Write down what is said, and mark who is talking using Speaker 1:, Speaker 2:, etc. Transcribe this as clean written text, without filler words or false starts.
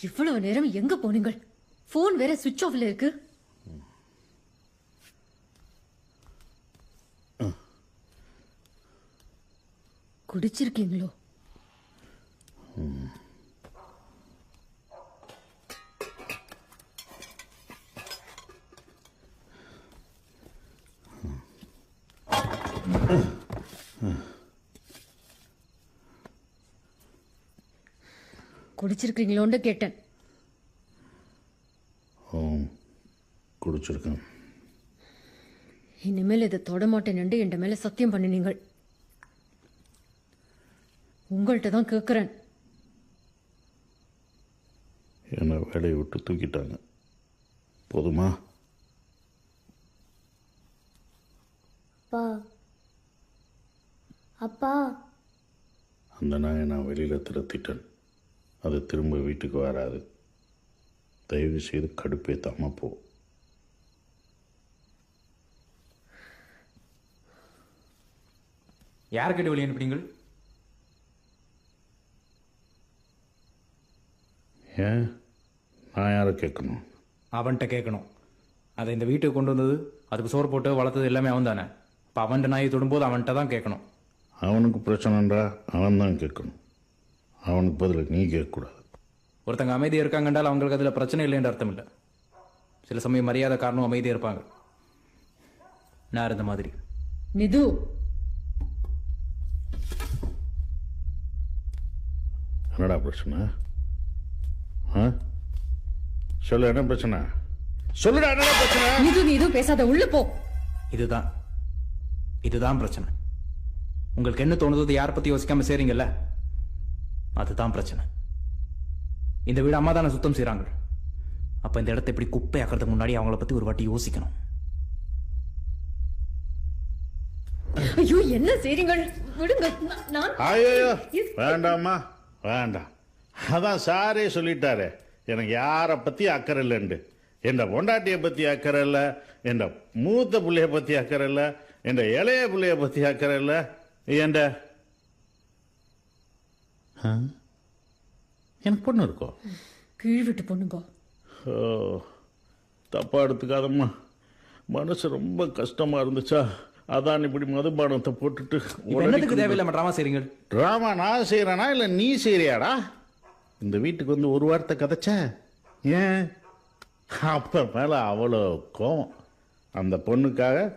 Speaker 1: இவ்வளவு நேரம் எங்க போனீங்க? போன் வேற சுவிட்ச் ஆஃப்ல இருக்கு. குடிச்சிருக்கீங்களோ? குடிச்சிருக்கீங்களோன்னு கேட்டேன்.
Speaker 2: குடிச்சிருக்கேன்.
Speaker 1: இனிமேல் இதை தொட மாட்டேன் என்று என் மேல சத்தியம் பண்ணினீங்க. உங்கள்கிட்ட தான் கேட்கிறேன்.
Speaker 2: என்னை வேலையை விட்டு தூக்கிட்டாங்க. போதுமா?
Speaker 3: அப்பா அப்பா,
Speaker 2: அந்த நாயை நான் வெளியில் திரத்திட்டேன். அது திரும்ப வீட்டுக்கு வராது. தயவு செய்து கடுப்பேத்தாம போ.
Speaker 4: யார் கேட்டு வெளியே அனுப்பினீங்கள்?
Speaker 2: ஏன் நான் யாரை கேட்கணும்?
Speaker 4: அவன்கிட்ட கேட்கணும். அதை இந்த வீட்டுக்கு கொண்டு வந்தது, அதுக்கு சோறு போட்டு வளர்த்தது எல்லாமே அவன் தானே. இப்போ அவன்கிட்ட நாயை தொடும்போது அவன்கிட்ட தான் கேட்கணும்.
Speaker 2: அவனுக்கு பிரச்சனைன்றா அவன் தான் கேட்கணும். அவனுக்கு பதில் நீ கேட்கக்கூடாது.
Speaker 4: ஒருத்தங்க அமைதியாக இருக்காங்கன்றால் அவங்களுக்கு அதில் பிரச்சனை இல்லைன்ற அர்த்தம் இல்லை. சில சமயம் மரியாதை காரணம் அமைதியாக இருப்பாங்க. நான் இருந்த மாதிரி.
Speaker 1: நிது,
Speaker 2: என்னடா பிரச்சனை? சொல்லு, என்ன பிரச்சனை? சொல்லுடா, என்னடா பிரச்சனை?
Speaker 1: நிது நீ எதுவும் பேசாத, உள்ள போ.
Speaker 4: இதுதான் பிரச்சனை. உங்களுக்கு என்ன தோணுது, யாரை பற்றி யோசிக்காம செய்றீங்கல்ல, அதுதான் பிரச்சனை. இந்த வீடு அம்மா தானே சுத்தம் செய்கிறாங்க. அப்போ இந்த இடத்த இப்படி குப்பையாக்கிறதுக்கு முன்னாடி அவங்கள பற்றி ஒரு வாட்டி யோசிக்கணும்.
Speaker 1: ஐயோ, என்ன செய்றீங்க? விடுங்க. நான்
Speaker 2: ஐயோ, வேண்டாமா, வேண்டாம். அதான் சாரே சொல்லிட்டாரு, எனக்கு யாரை பற்றி அக்கறை இல்லைண்டு. என் பொண்டாட்டியை பற்றி அக்கறை இல்லை, என் மூத்த பிள்ளைய பற்றி அக்கறை இல்லை, என் இளைய பிள்ளைய பற்றி அக்கறை இல்லை. என் எனக்கு பொண்ணு இருக்கோ?
Speaker 1: கீழ் விட்டு பொண்ணுங்க.
Speaker 2: ஓ, தப்பா எடுத்துக்காதம்மா. மனசு ரொம்ப கஷ்டமா இருந்துச்சா, அதான் இப்படி மதுபானத்தை போட்டுட்டு.
Speaker 4: என்னத்துக்கு தேவையில்லாம ட்ராமா செய்றீங்க?
Speaker 2: ட்ராமா நான் செய்கிறேனா இல்லை நீ செய்கிறியாடா? இந்த வீட்டுக்கு வந்து ஒரு வார்த்தை கதைச்ச, ஏன் அப்போ மேலே அவ்வளோ கோவம். அந்த பொண்ணுக்காக